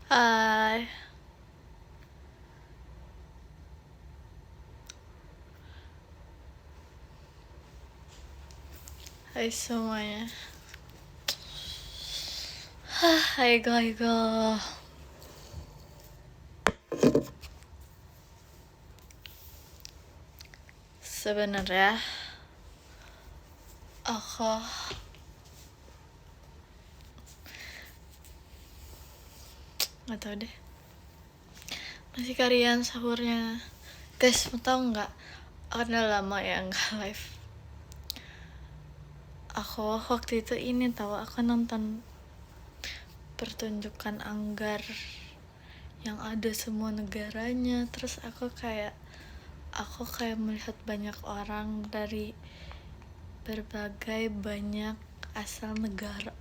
Hai, hai semuanya. Hai go. Sebenarnya aku nggak tahu deh. Masih kalian sahurnya, guys. Mau tahu nggak? Aku udah lama ya nggak live. Aku waktu itu ini tahu aku nonton pertunjukan Anggar yang ada semua negaranya. Terus aku kayak melihat banyak orang dari berbagai banyak asal negara.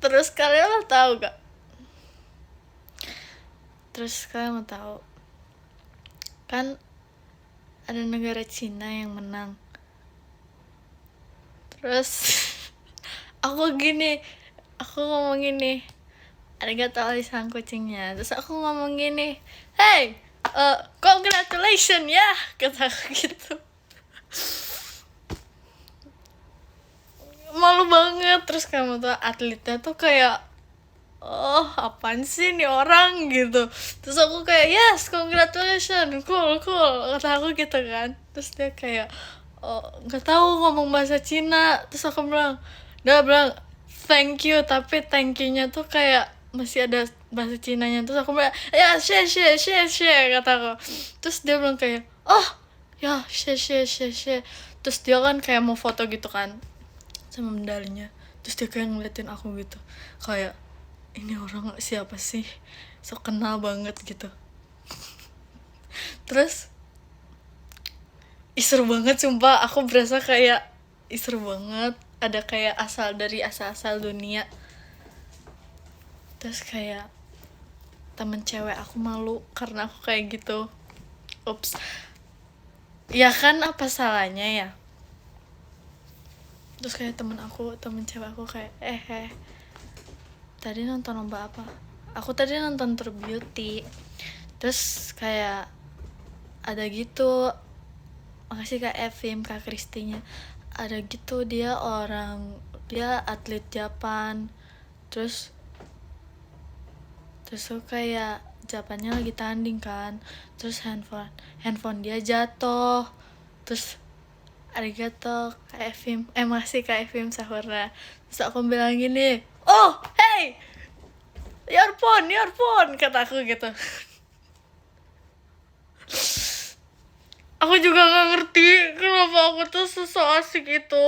Terus kalian mau tahu gak? Kan ada negara Cina yang menang. Terus aku ngomong gini, arigato sang kucingnya. Terus aku ngomong gini, hey, congratulations ya, kata aku gitu. Malu banget. Terus kamu tuh atletnya tuh kayak, oh apaan sih nih orang gitu. Terus aku kayak, yes, congratulations, cool, kata aku gitu kan. Terus dia kayak, oh nggak tahu ngomong bahasa Cina. Terus aku bilang thank you, tapi thank you-nya tuh kayak masih ada bahasa Cinanya. Terus aku bilang, ya share, kata aku. Terus dia bilang kayak, oh ya share. Terus dia kan kayak mau foto gitu kan sama medalinya. Terus dia kayak ngeliatin aku gitu, kayak ini orang siapa sih, sok kenal banget gitu. Terus seru banget sumpah. Aku berasa kayak seru banget, ada kayak dari asal dunia. Terus kayak temen cewek aku malu karena aku kayak gitu. Ups, ya kan, apa salahnya ya. Terus kayak temen cewek aku kayak tadi nonton lomba apa? Aku tadi nonton True Beauty. Terus kayak ada gitu, makasih Kak Evim, Kak Kristinya. Ada gitu, dia atlet Japan. Terus tuh kayak Japannya lagi tanding kan. Terus handphone dia jatuh. Terus arigato Kak Evim, makasih Kak Evim sahurnya. Terus aku bilang gini, oh hey, your phone, kata aku gitu. Aku juga gak ngerti kenapa aku tuh asik itu.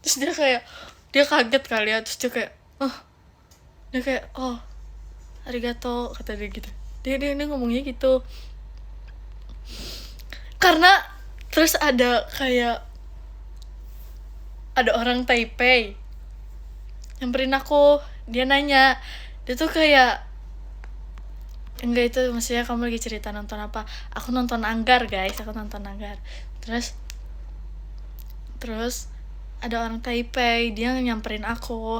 Terus dia kaget kali ya. Terus dia kayak oh arigato, kata dia gitu. Dia ngomongnya gitu. Karena terus ada orang Taipei nyamperin aku. Dia nanya, dia tuh kayak, enggak, itu maksudnya kamu lagi cerita nonton apa. Aku nonton Anggar guys, Terus ada orang Taipei, dia nyamperin aku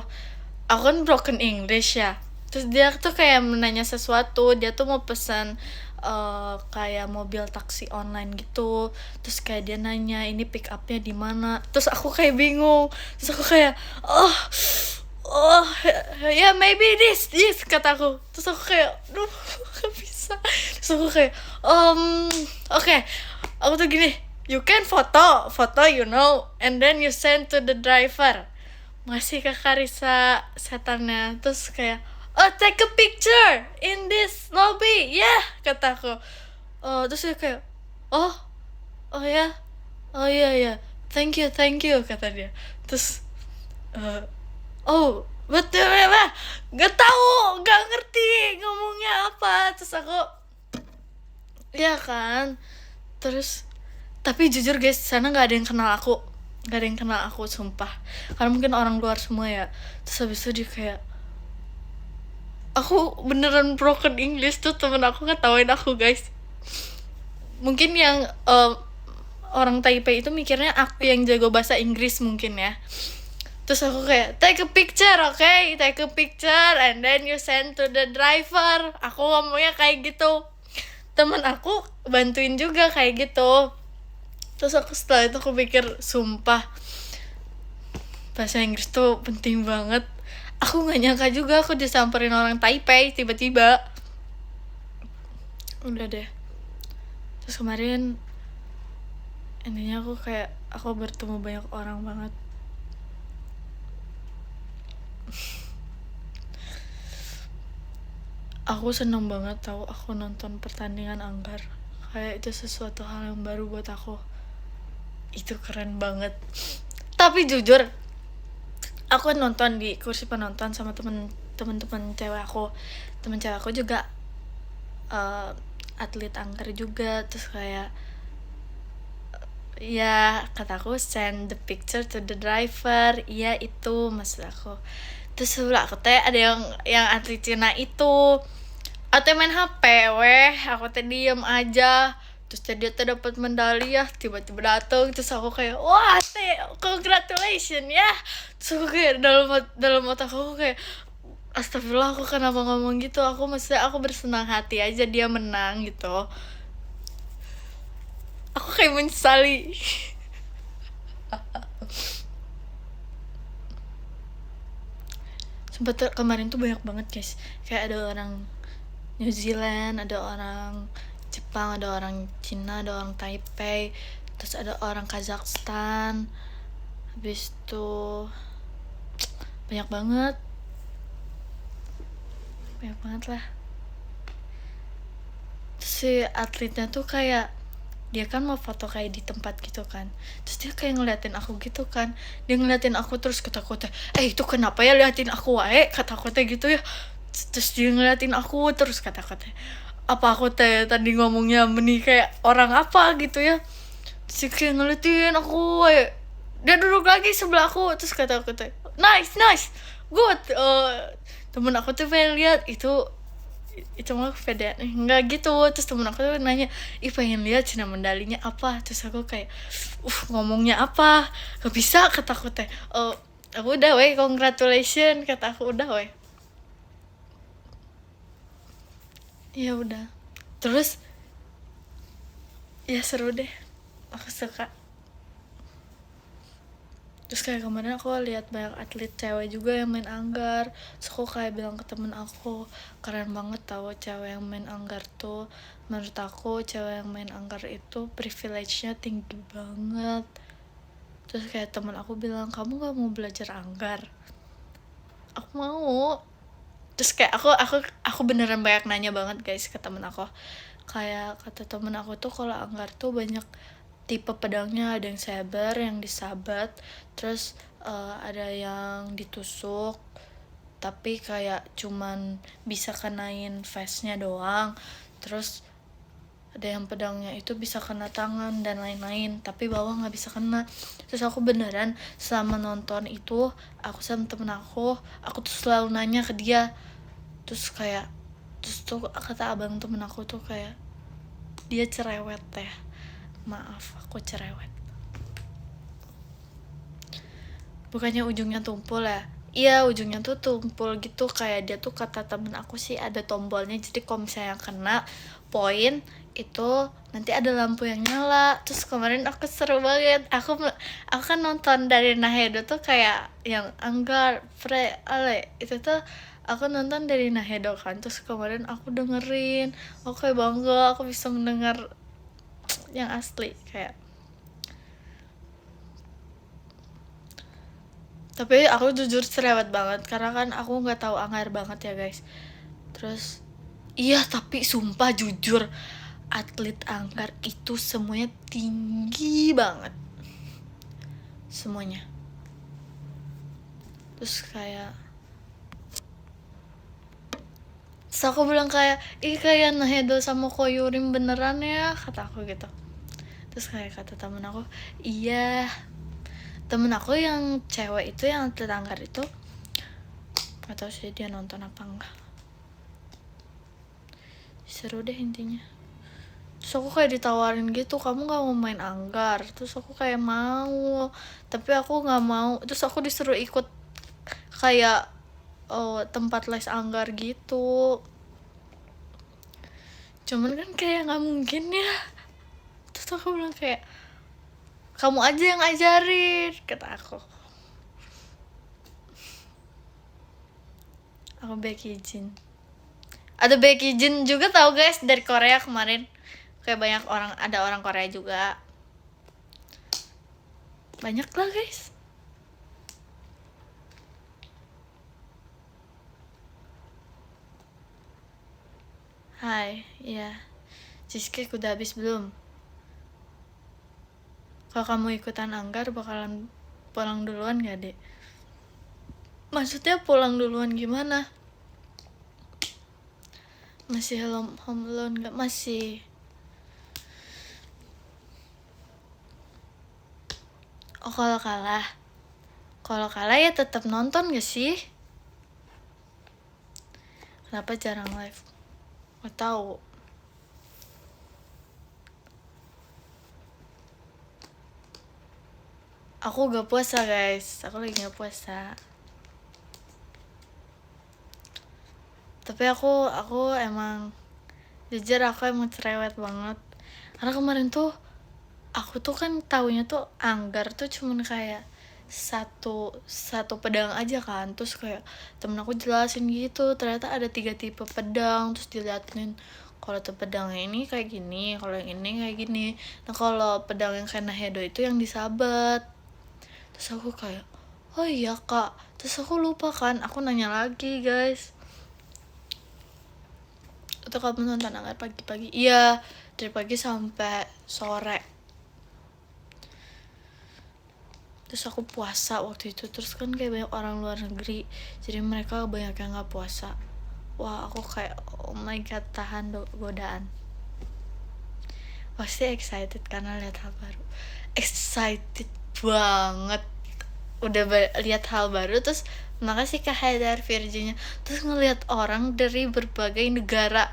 kan broken English ya. Terus dia tuh kayak menanya sesuatu. Dia tuh mau pesan kayak mobil taksi online gitu. Terus kayak dia nanya ini pick upnya di mana. Terus aku kayak bingung. Terus aku kayak oh ya, maybe this, kata aku. Terus aku kayak duh gak bisa. Terus aku kayak okay. Aku tuh gini, you can foto and then you send to the driver. Masih ke Karisa setannya. Terus kayak, oh take a picture in this lobby, kata aku. Terus dia kayak, oh ya, oh iya, thank you, kata dia. Terus betul lah, gak tahu, gak ngerti ngomongnya apa. Terus aku, ya kan. Terus tapi jujur guys, sana nggak ada yang kenal aku sumpah, karena mungkin orang luar semua ya. Terus habis itu dia kayak, aku beneran broken English tuh. Temen aku ngetawain aku guys. Mungkin yang orang Taipei itu mikirnya aku yang jago bahasa Inggris mungkin ya. Terus aku kayak take a picture, okay? Take a picture and then you send to the driver. Aku ngomongnya kayak gitu. Temen aku bantuin juga kayak gitu. Terus aku setelah itu aku pikir, sumpah bahasa Inggris tuh penting banget. Aku nggak nyangka juga aku disamperin orang Taipei tiba-tiba. Udah deh. Terus kemarin intinya aku bertemu banyak orang banget. Aku seneng banget tahu aku nonton pertandingan anggar. Kayak itu sesuatu hal yang baru buat aku. Itu keren banget. Tapi jujur, aku nonton di kursi penonton sama temen-temen cewek aku. Temen cewek aku juga atlet anggar juga. Terus kayak ya kataku send the picture to the driver. Iya itu maksud aku. Terus sebelah aku teh ada yang atlet Cina itu. Atau main HP weh, aku teh diem aja. Terus dia tuh dapat medali ya, tiba-tiba datang. Terus aku kayak, wah teh, congratulations ya. Terus aku kayak dalam otak aku kayak, astagfirullah, aku kenapa ngomong gitu. Maksudnya aku bersenang hati aja dia menang gitu. Aku kayak menyesali. Sempet kemarin tuh banyak banget guys. Kayak ada orang New Zealand, ada orang Jepang, ada orang Cina, ada orang Taipei, terus ada orang Kazakhstan. Habis itu banyak banget lah. Terus si atletnya tuh kayak dia kan mau foto kayak di tempat gitu kan, terus dia kayak ngeliatin aku gitu kan, dia ngeliatin aku terus kata-kata, itu kenapa ya liatin aku wae, kata-kata gitu ya. Terus dia ngeliatin aku terus kata-kata, apa aku tadi ngomongnya meni kayak orang apa gitu ya. Terus dia kayak ngeliatin aku wae, dia duduk lagi sebelah aku terus kata-kata, nice good. Temen aku tuh pengen lihat itu mah pede enggak gitu. Terus temen aku tuh nanya, pengen lihat Cina medalinya apa. Terus aku kayak ngomongnya apa, gak bisa, kata aku teh. Aku udah weh, congratulations, kata aku udah weh. Ya udah, terus ya seru deh, aku suka. Terus kayak kemarin aku lihat banyak atlet cewek juga yang main anggar. Terus aku kayak bilang ke temen aku, keren banget tau cewek yang main anggar tuh. Menurut aku cewek yang main anggar itu privilege-nya tinggi banget. Terus kayak temen aku bilang, kamu gak mau belajar anggar? Aku mau. Terus kayak aku beneran banyak nanya banget guys ke temen aku. Kayak kata temen aku tuh kalau anggar tuh banyak tipe pedangnya, ada yang saber, yang disabat, terus ada yang ditusuk tapi kayak cuman bisa kenain face-nya doang, terus ada yang pedangnya itu bisa kena tangan dan lain-lain tapi bawah nggak bisa kena. Terus aku beneran selama nonton itu, aku sama temen aku tuh selalu nanya ke dia. Terus tuh kata abang temen aku tuh kayak, dia cerewet teh. Maaf, aku cerewet. Bukannya ujungnya tumpul ya? Iya, ujungnya tuh tumpul gitu. Kayak dia tuh kata temen aku sih ada tombolnya. Jadi kalau misalnya kena poin itu nanti ada lampu yang nyala. Terus kemarin aku seru banget. Aku kan nonton dari Nahedo tuh kayak yang Anggar, Ale itu tuh aku nonton dari Nahedo kan. Terus kemarin aku dengerin, aku kayak bangga aku bisa mendengar yang asli kayak. Tapi aku jujur cerewet banget karena kan aku nggak tahu anggar banget ya guys. Terus iya, tapi sumpah jujur atlet anggar itu semuanya tinggi banget semuanya. Terus aku bilang kayak, kayak Nahedo sama Koyurim beneran ya, kata aku gitu. Terus kayak kata temen aku, iya, temen aku yang cewek itu yang atlet anggar itu gak tau sih dia nonton apa enggak. Seru deh intinya. Terus aku kayak ditawarin gitu, "Kamu nggak mau main anggar?" Terus aku kayak mau, tapi aku nggak mau. Terus aku disuruh ikut kayak tempat les anggar gitu. Cuman kan kayak nggak mungkin ya. Terus aku bilang kayak, "Kamu aja yang ajarin," kata aku. Aku Becky Jin. Ada Becky Jin juga tahu guys, dari Korea kemarin. Kayak banyak orang, ada orang Korea juga. Banyak lah guys. Hai, iya. Cheesecake udah habis belum? Kalau kamu ikutan anggar bakalan pulang duluan gak, Dek? Maksudnya pulang duluan gimana? Masih home alone gak? Masih. Oh, kalau kalah ya tetap nonton gak sih? Kenapa jarang live? Gak tahu. Aku gak puasa guys, aku lagi gak puasa. Tapi aku emang jujur aku emang cerewet banget. Karena kemarin tuh aku tuh kan taunya tuh anggar tuh cuman kayak satu pedang aja kan. Terus kayak temen aku jelasin gitu, ternyata ada 3 tipe pedang. Terus diliatin, kalau tuh pedang ini kayak gini, kalau yang ini kayak gini. Nah kalau pedang yang kayak Nahedo itu yang disabat. Terus aku kayak, oh iya kak. Terus aku lupa kan, aku nanya lagi guys, atau kamu nonton anggar pagi-pagi? Iya, dari pagi sampai sore. Terus aku puasa waktu itu. Terus kan kayak banyak orang luar negeri, jadi mereka banyak yang gak puasa. Wah, aku kayak oh my god, tahan godaan. Pasti excited karena lihat hal baru. Excited banget. Udah lihat hal baru, terus makasih Kak Haidar Virginia. Terus ngelihat orang dari berbagai negara.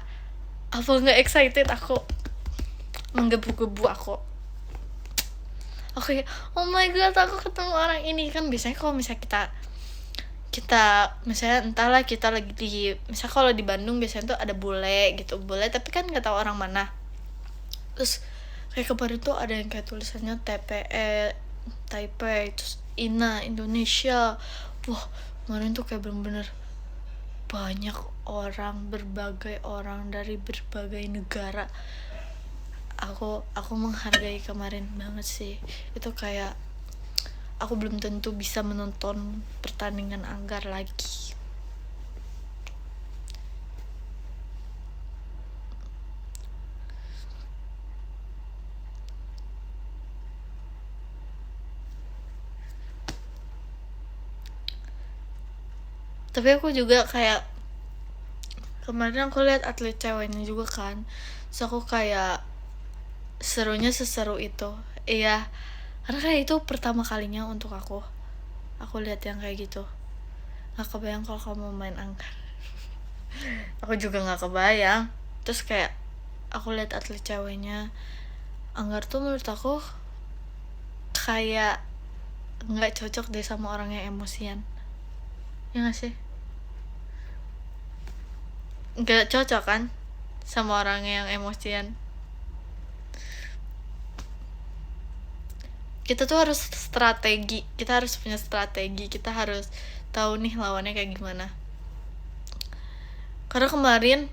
Apa nggak excited aku? Menggebu-gebu aku. Oke, oh my god, aku ketemu orang ini. Kan biasanya kalau misalnya kita misalnya entahlah kita lagi di, misalnya kalau di Bandung biasanya tuh ada bule gitu, bule tapi kan nggak tahu orang mana. Terus kayak kemarin tuh ada yang kayak tulisannya TPE Taipei, terus INA Indonesia. Wah, kemarin tuh kayak bener-bener banyak orang, berbagai orang dari berbagai negara. Aku menghargai kemarin banget sih. Itu kayak aku belum tentu bisa menonton pertandingan anggar lagi. Tapi aku juga kayak kemarin aku lihat atlet ceweknya juga kan. So aku kayak serunya seseru itu. Iya, karena kayak itu pertama kalinya untuk aku lihat yang kayak gitu. Gak kebayang kalau kamu main anggar. Aku juga gak kebayang. Terus kayak aku lihat atlet ceweknya anggar tuh, menurut aku kayak nggak cocok deh sama orang yang emosian. Ya nggak sih? Nggak cocok kan sama orang yang emosian. Kita tuh harus strategi, kita harus punya strategi, kita harus tahu nih lawannya kayak gimana. Karena kemarin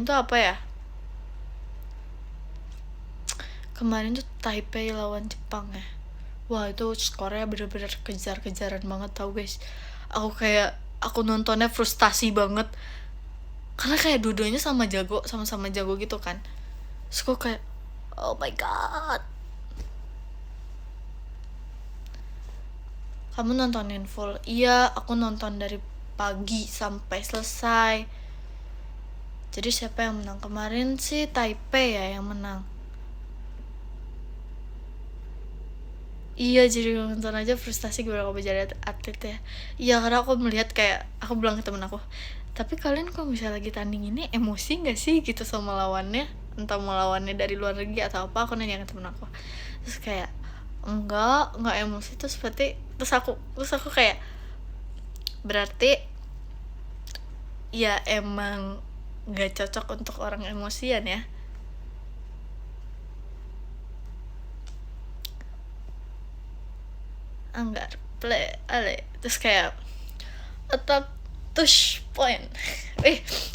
tuh apa ya, kemarin tuh Taipei lawan Jepang ya. Wah, itu skornya bener-bener kejar-kejaran banget tau guys. Aku nontonnya frustasi banget, karena kayak dua-duanya sama-sama jago gitu kan. Terus aku kayak oh my god. Kamu nontonin full? Iya, aku nonton dari pagi sampai selesai. Jadi siapa yang menang kemarin sih? Taipei ya yang menang. Iya, jadi nonton aja frustasi gue kalau jadi atlet ya. Iya, karena aku melihat kayak, aku bilang ke temen aku, Tapi kalian kalau misalnya lagi tanding ini emosi nggak sih gitu sama lawannya, entah mau lawannya dari luar negeri atau apa? Aku nanya ke temen aku, terus kayak enggak emosi. Terus aku kayak, berarti ya emang nggak cocok untuk orang emosian ya. Anggar play ale, terus kayak attack tush point.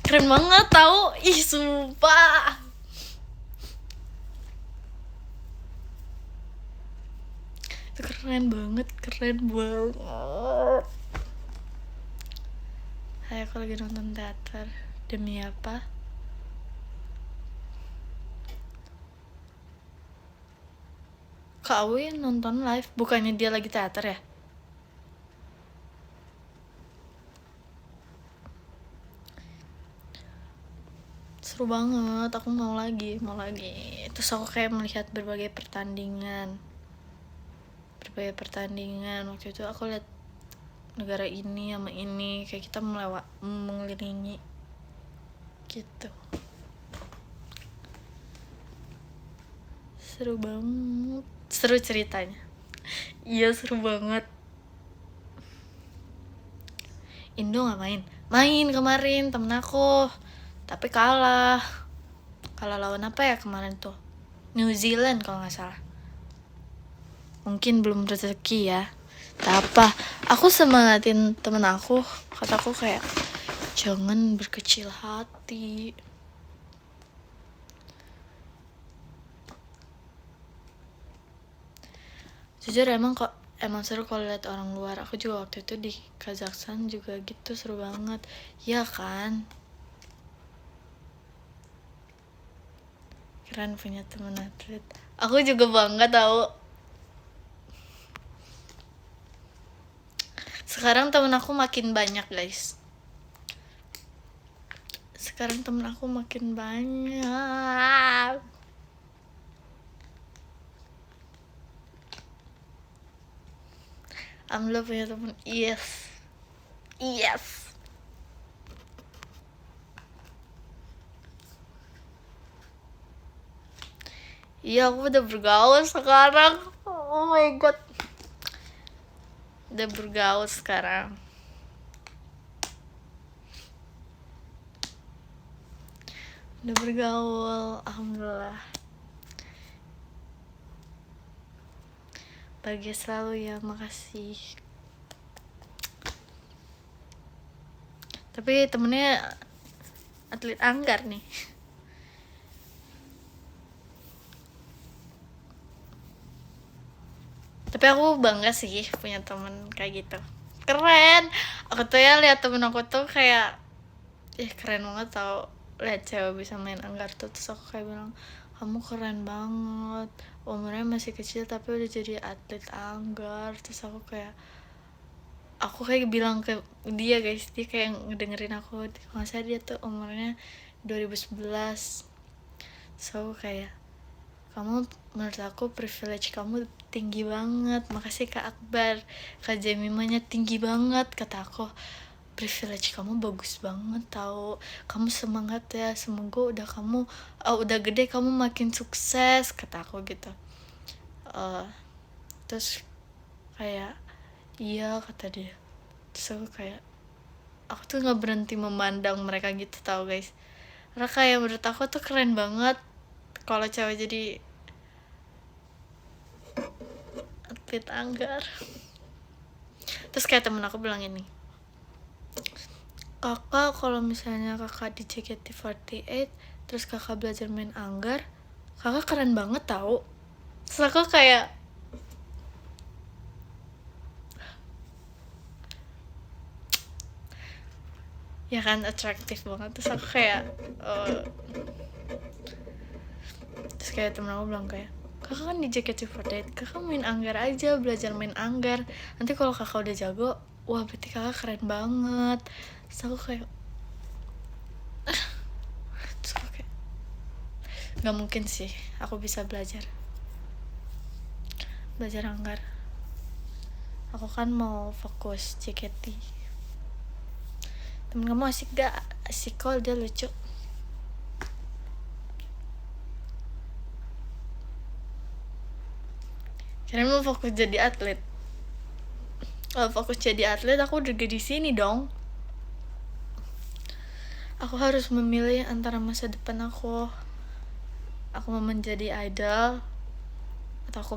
Keren banget tau, ih sumpah. Itu keren banget. Hai, aku lagi nonton teater. Demi apa? Kak Awi nonton live, bukannya dia lagi teater ya? Seru banget, aku mau lagi. Terus aku kayak melihat berbagai pertandingan. Waktu itu aku lihat negara ini sama ini, kayak kita mengelilingi gitu. Seru banget, seru ceritanya. Iya, seru banget. Indo nggak main kemarin temen aku, tapi kalah lawan apa ya kemarin tuh, New Zealand kalau nggak salah. Mungkin belum rezeki ya. Tak apa, aku semangatin temen aku, kataku kayak jangan berkecil hati. Jujur emang seru kalau lihat orang luar. Aku juga waktu itu di Kazakhstan juga gitu, seru banget ya kan. Keren punya temen atlet. Aku juga bangga tau. Sekarang temen aku makin banyak guys. Alhamdulillah punya temen. Yes. Iya, aku udah bergaul sekarang. Oh my god, udah bergaul sekarang. Alhamdulillah. Bahagia selalu ya, makasih. Tapi temennya atlet Anggar nih. Tapi aku bangga sih punya temen kayak gitu. Keren. Aku tuh ya lihat temen aku tuh kayak, keren banget tau, lihat cewek bisa main Anggar tuh. Terus aku kayak bilang, kamu keren banget, umurnya masih kecil tapi udah jadi atlet Anggar. Terus aku kayak bilang ke dia guys, dia kayak ngedengerin aku. Masa dia tuh umurnya 2011. So kayak, kamu menurut aku privilege kamu tinggi banget. Makasih Kak Akbar, Kak Jemimanya tinggi banget, kata aku. Privilege kamu bagus banget tau, kamu semangat ya, semoga udah gede kamu makin sukses, kata aku gitu. Terus kayak iya, kata dia. Terus aku tuh nggak berhenti memandang mereka gitu tau guys, karena kayak menurut aku tuh keren banget kalau cewek jadi atlet Anggar. Terus kayak temen aku bilang ini, kakak kalau misalnya kakak di JKT48 terus kakak belajar main Anggar, kakak keren banget tau. Terus aku kayak, ya kan, atraktif banget. Terus aku kayak terus kayak temen aku bilang kayak, kakak kan di JKT48, kakak main Anggar aja, belajar main Anggar, nanti kalau kakak udah jago, wah berarti kakak keren banget. Terus aku kayak nggak mungkin sih aku bisa belajar Anggar. Aku kan mau fokus JKT. Temen kamu asik gak? Asik kok, dia lucu. Kirain mau fokus jadi atlet. Kalau fokus jadi atlet aku udah di sini dong. Aku harus memilih antara masa depan aku mau menjadi idol atau aku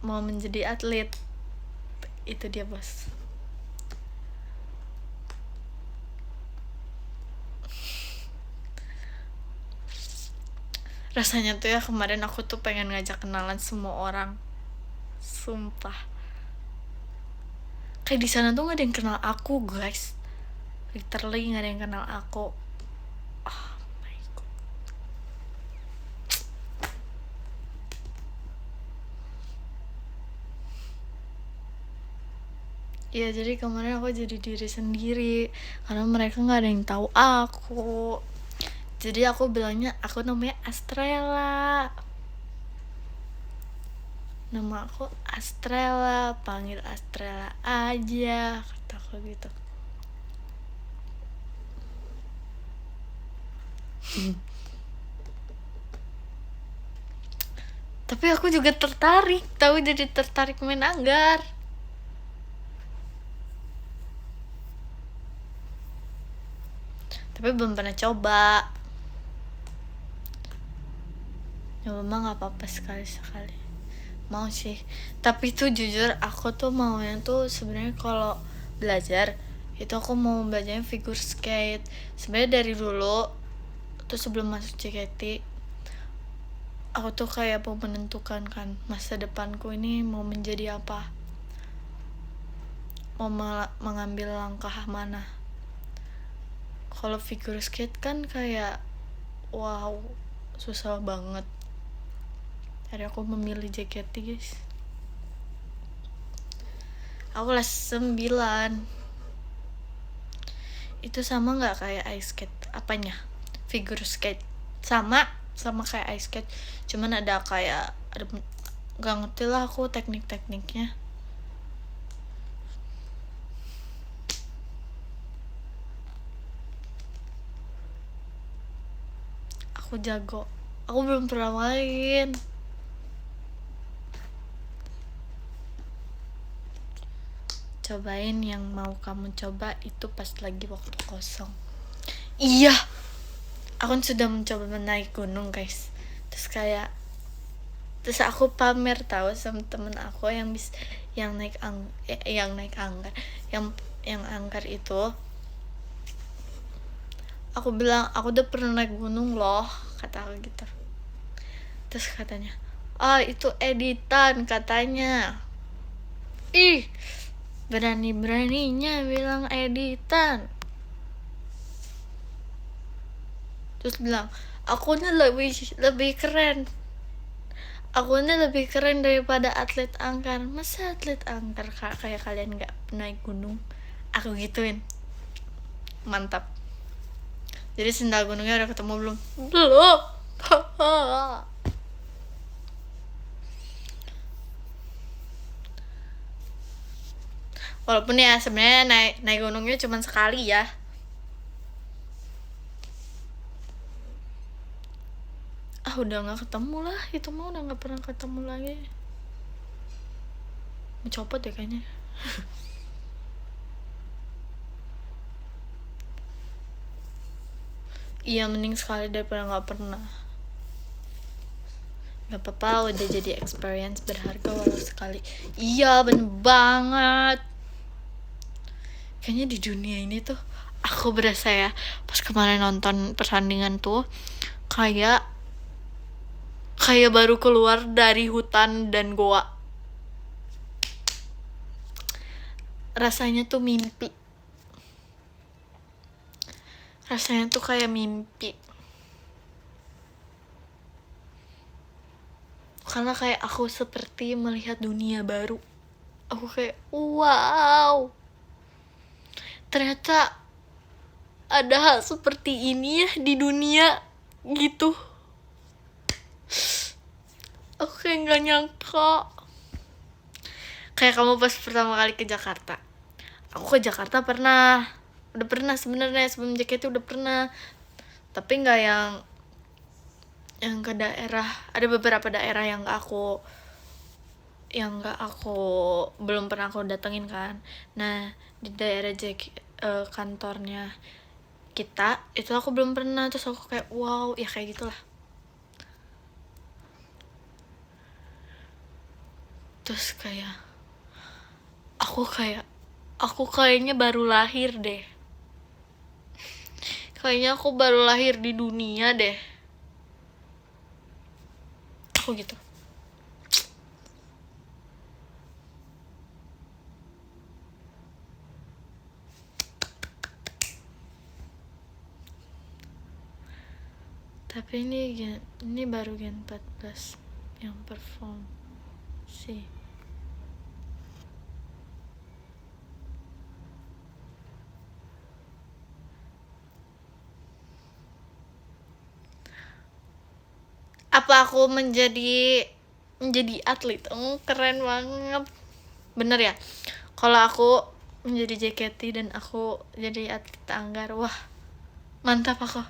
mau menjadi atlet. Itu dia, bos. Rasanya tuh ya kemarin aku tuh pengen ngajak kenalan semua orang, sumpah. Kayak di sana tuh gak ada yang kenal aku, guys. Literally gak ada yang kenal aku. Oh my god. Iya, jadi kemarin aku jadi diri sendiri karena mereka gak ada yang tahu aku. Jadi aku bilangnya aku namanya Astrella. Nama aku Astrella, panggil Astrella aja, kata aku gitu. Tapi aku juga tertarik, tahu, jadi tertarik main anggar. Tapi belum pernah coba. Nyoba mah nggak apa-apa sekali-sekali. Mau sih, tapi tuh jujur aku tuh maunya tuh sebenarnya kalau belajar itu aku mau belajarnya figure skate. Sebenarnya dari dulu tuh sebelum masuk JKT aku tuh kayak mau menentukan kan masa depanku ini mau menjadi apa, mau mengambil langkah mana. Kalau figure skate kan kayak wow, susah banget. Jadi aku memilih JKT, guys. Aku kelas 9. Itu sama gak kayak ice skate? Apanya? Figure skate. Sama kayak ice skate. Cuman ada gak ngerti lah aku teknik-tekniknya. Aku jago. Aku belum pernah main. Cobain yang mau kamu coba itu pas lagi waktu kosong. Iya, aku sudah mencoba menaik gunung, guys. Terus aku pamer tahu sama temen aku yang naik anggar, yang anggar itu. Aku bilang aku udah pernah naik gunung loh, kata aku gitu. Terus katanya, itu editan katanya. Ih, berani-beraninya bilang editan. Terus bilang akunya lebih keren. Akunya lebih keren daripada atlet angker. Masa atlet angker kayak kalian gak naik gunung? Aku gituin. Mantap. Jadi sendal gunungnya udah ketemu belum? Belum. Walaupun ya sebenarnya naik gunungnya cuma sekali ya. Udah nggak ketemu lah, itu mah udah nggak pernah ketemu lagi. Mencopot ya kayaknya. Iya, mending sekali daripada nggak pernah. Gak apa-apa, udah jadi experience berharga walau sekali. Iya, bener banget. Kayaknya di dunia ini tuh aku berasa ya pas kemarin nonton pertandingan tuh kayak baru keluar dari hutan dan goa. Rasanya tuh mimpi. Rasanya tuh kayak mimpi. Karena kayak aku seperti melihat dunia baru. Aku kayak wow, ternyata ada hal seperti ini ya di dunia gitu. Aku kayak gak nyangka. Kayak kamu pas pertama kali ke Jakarta. Aku ke Jakarta pernah, udah pernah sebenarnya, sebelum JKT udah pernah, tapi nggak yang ke daerah. Ada beberapa daerah yang nggak aku belum pernah aku datengin kan. Nah di daerah kantornya kita itu aku belum pernah, terus aku kayak wow, ya kayak gitulah. Terus kayak aku kayaknya baru lahir deh, kayaknya aku baru lahir di dunia deh, aku gitu. Tapi ini baru Gen 14 yang perform sih. Apa aku menjadi atlet? Keren banget. Bener ya? Kalau aku menjadi JKT dan aku jadi atlet Anggar, wah mantap aku.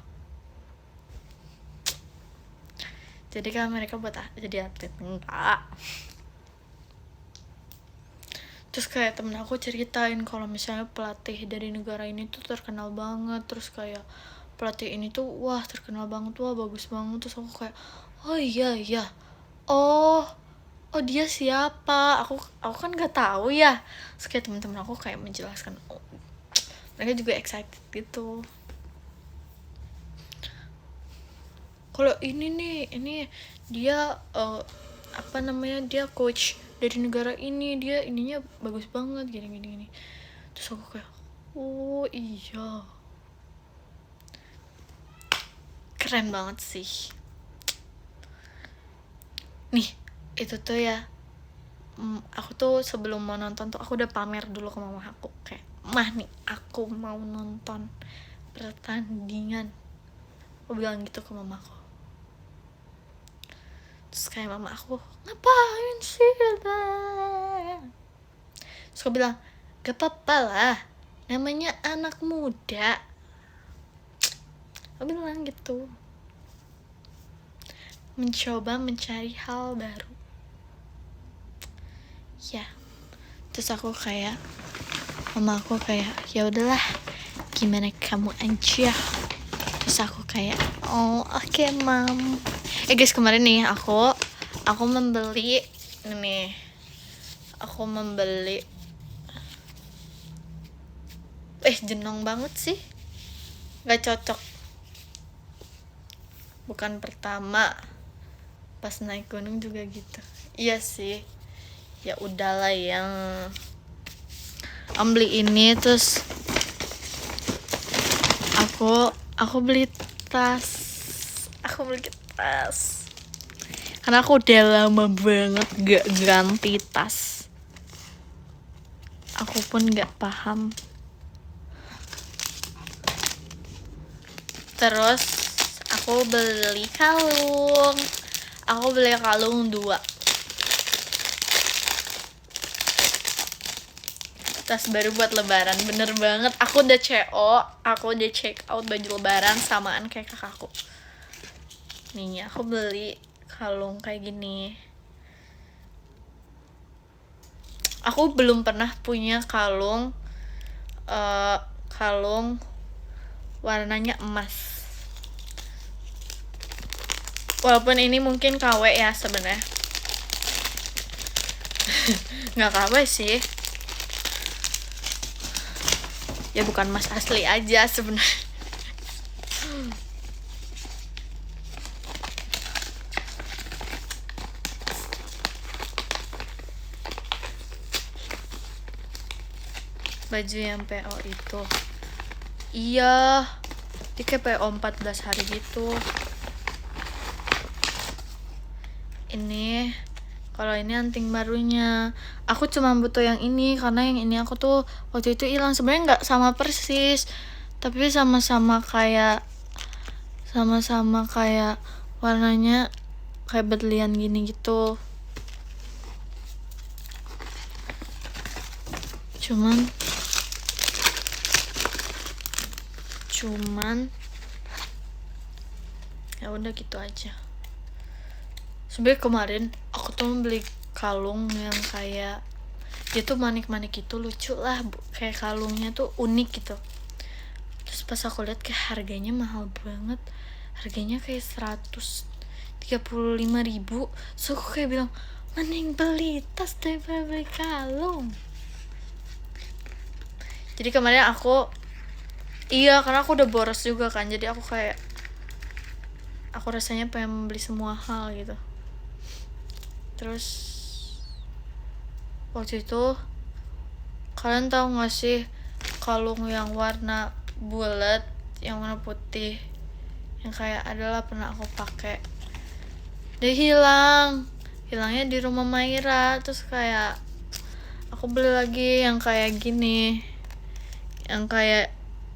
Jadi kan mereka buat jadi atlet? Enggak. Terus kayak temen aku ceritain kalau misalnya pelatih dari negara ini tuh terkenal banget, terus kayak pelatih ini tuh wah terkenal banget, wah bagus banget. Terus aku kayak oh iya oh dia siapa, aku kan nggak tahu ya. Terus kayak teman-teman aku kayak menjelaskan, oh, mereka juga excited gitu. Kalau ini dia apa namanya, dia coach dari negara ini, dia ininya bagus banget gini. Terus aku kayak oh iya, keren banget sih. Nih itu tuh ya, aku tuh sebelum mau nonton tuh aku udah pamer dulu ke mama aku, kayak mah nih aku mau nonton pertandingan, aku bilang gitu ke mama aku. Terus kayak mama aku, ngapain sih? Terus aku bilang, gak apa-apa lah, namanya anak muda, aku bilang gitu, mencoba mencari hal baru ya. Terus aku kayak, mama aku kayak ya udahlah gimana kamu aja. Terus aku kayak oh oke, mam. Guys, kemarin nih aku membeli ini, jenong banget sih, nggak cocok. Bukan pertama, pas naik gunung juga gitu. Iya sih, ya udahlah yang beli ini. Terus aku beli tas, karena aku udah lama banget gak ganti tas. Aku pun gak paham. Terus aku beli kalung. 2 tas baru buat lebaran. Bener banget, aku udah check out baju lebaran samaan kayak kakakku. Nih aku beli kalung kayak gini. Aku belum pernah punya kalung warnanya emas. Walaupun ini mungkin KW ya sebenarnya. Nggak KW sih, ya bukan emas asli aja sebenarnya. Baju yang PO itu iya, dia kayak PO 14 hari gitu. Ini kalau ini anting barunya, aku cuma butuh yang ini karena yang ini aku tuh waktu itu hilang. Sebenarnya nggak sama persis, tapi sama-sama kayak warnanya kayak berlian gini gitu. Cuman cuman ya udah gitu aja. Sebenarnya kemarin aku tuh beli kalung yang kayak dia tuh manik-manik gitu, lucu lah, kayak kalungnya tuh unik gitu. Terus pas aku lihat kayak harganya mahal banget, harganya kayak 135.000. So aku kayak bilang mending beli tas daripada beli kalung. Jadi kemarin aku karena aku udah boros juga kan, jadi aku kayak aku rasanya pengen membeli semua hal gitu. Terus waktu itu kalian tahu gak sih kalung yang warna bulat, yang warna putih, yang kayak adalah pernah aku pakai, dia hilangnya di rumah Maira. Terus kayak aku beli lagi yang kayak gini, yang kayak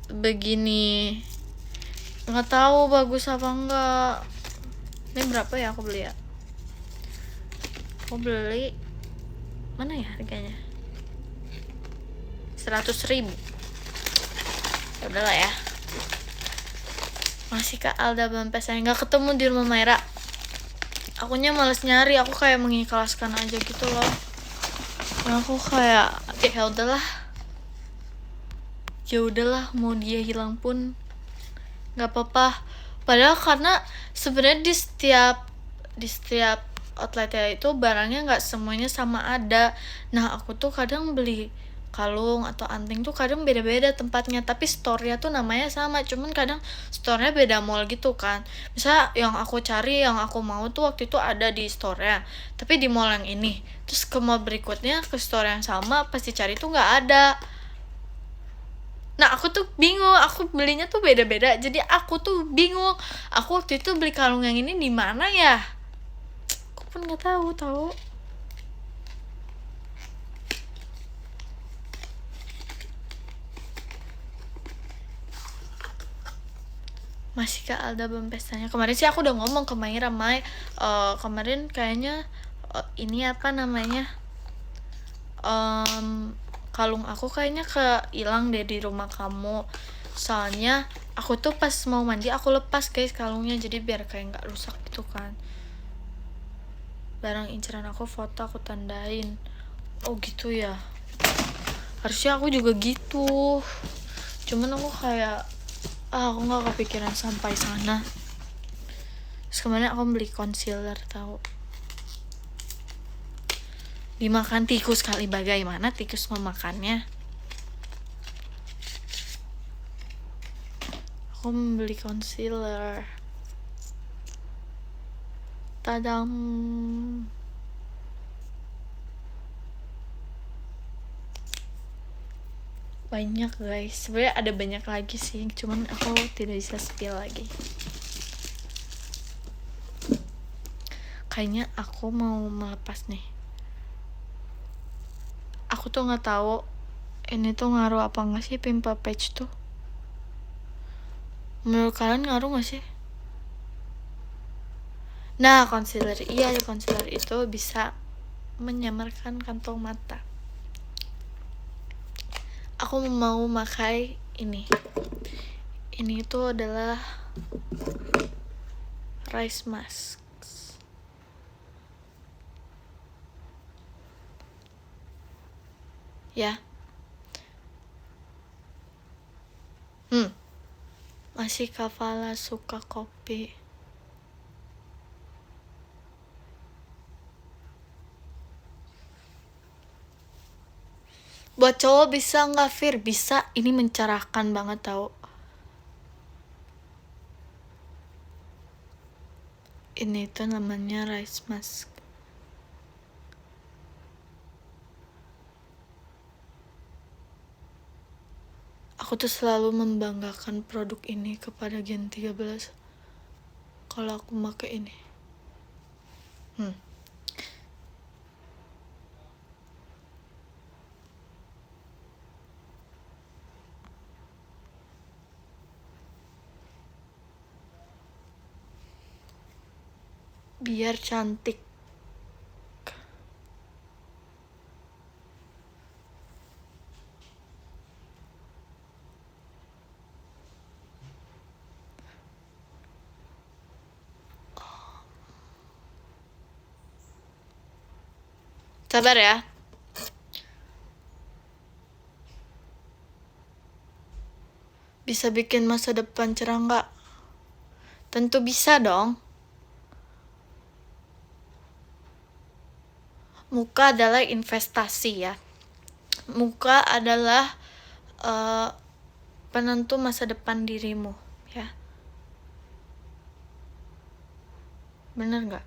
begini, nggak tahu bagus apa enggak. Ini berapa ya aku beli ya? Aku beli mana ya harganya? 100.000. Ya udahlah ya. Masih Kak Alda Bampes saya nggak ketemu di rumah Maira. Akunya males nyari, aku kayak mengikhlaskan aja gitu loh. Nah, aku kayak ya udahlah mau dia hilang pun nggak apa-apa. Padahal karena sebenarnya di setiap outletnya itu barangnya nggak semuanya sama ada. Nah aku tuh kadang beli kalung atau anting tuh kadang beda-beda tempatnya, tapi store-nya tuh namanya sama, cuman kadang store-nya beda mall gitu kan. Misal yang aku cari, yang aku mau tuh waktu itu ada di store-nya, tapi di mall yang ini. Terus ke mall berikutnya ke store yang sama, pas dicari tuh nggak ada. Nah aku tuh bingung, aku belinya tuh beda-beda, jadi aku tuh bingung. Aku waktu itu beli kalung yang ini di mana ya? Aku pun nggak tahu. Masih Kak Alda Bempestanya. Kemarin sih aku udah ngomong ke Maira, kemarin kayaknya ini apa namanya? Kalung aku kayaknya hilang deh di rumah kamu. Soalnya aku tuh pas mau mandi aku lepas guys kalungnya, jadi biar kayak nggak rusak gitu kan. Barang inceran aku foto aku tandain. Oh gitu ya. Harusnya aku juga gitu. Cuman aku kayak aku nggak kepikiran sampai sana. Terus kemarin aku beli concealer tahu. Dimakan tikus kali, bagaimana tikus memakannya? Aku membeli concealer. Tadam. Banyak guys, sebenarnya ada banyak lagi sih, cuman aku tidak bisa spill lagi. Kayaknya aku mau melepas nih. Aku tuh nggak tahu ini tuh ngaruh apa nggak sih pimple patch tuh. Menurut kalian ngaruh nggak sih? Nah concealer itu bisa menyamarkan kantong mata. Aku mau pakai ini itu adalah rice mask ya. Masih Kavala suka kopi. Buat cowok bisa nggak Fir? Bisa, ini mencerahkan banget tau. Ini tuh namanya rice mask. Aku tuh selalu membanggakan produk ini kepada Gen 13 kalau aku pakai ini. Biar cantik. Sabar ya. Bisa bikin masa depan cerah nggak? Tentu bisa dong. Muka adalah investasi ya. Muka adalah penentu masa depan dirimu ya. Bener nggak?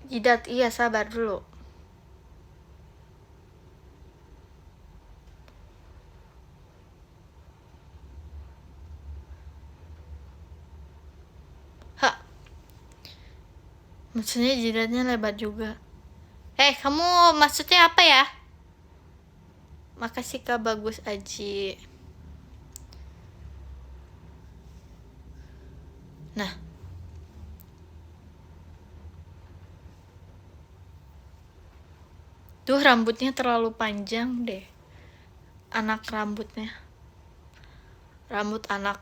Jidat, iya, sabar dulu. Maksudnya jidatnya lebar juga. Kamu maksudnya apa ya? Makasih Kak, bagus Aji. Nah, tuh rambutnya terlalu panjang deh. Anak rambutnya. Rambut anak.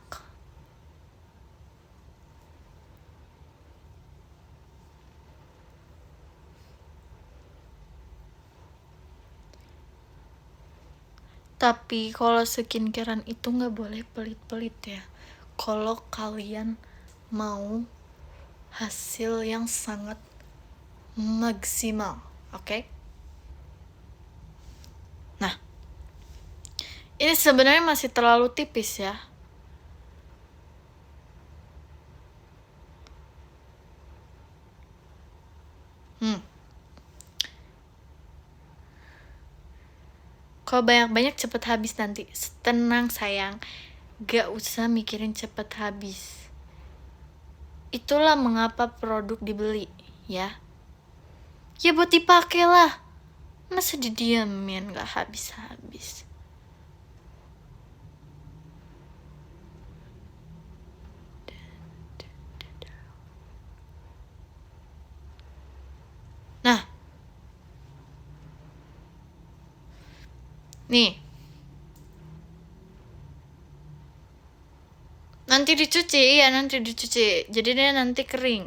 Tapi kalau skincarean itu nggak boleh pelit-pelit ya. Kalau kalian mau hasil yang sangat maksimal, oke? Nah, ini sebenarnya masih terlalu tipis ya. Kalau banyak-banyak cepet habis nanti. Tenang sayang, gak usah mikirin cepet habis. Itulah mengapa produk dibeli, ya. Ya buat dipakai lah. Masa didiamin gak habis-habis. Nah, nih, nanti dicuci, ya nanti dicuci. Jadi dia nanti kering.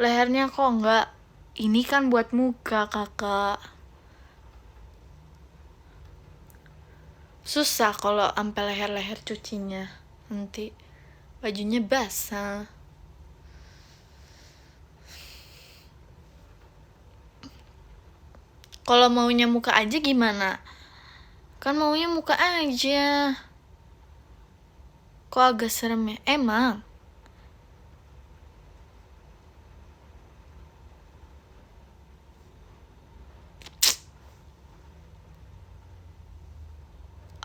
Lehernya kok enggak? Ini kan buat muka, kakak. Susah kalau sampai leher-leher cucinya. Nanti bajunya basah. Kalau maunya muka aja gimana? Kan maunya muka aja. Kok agak serem ya? Emang.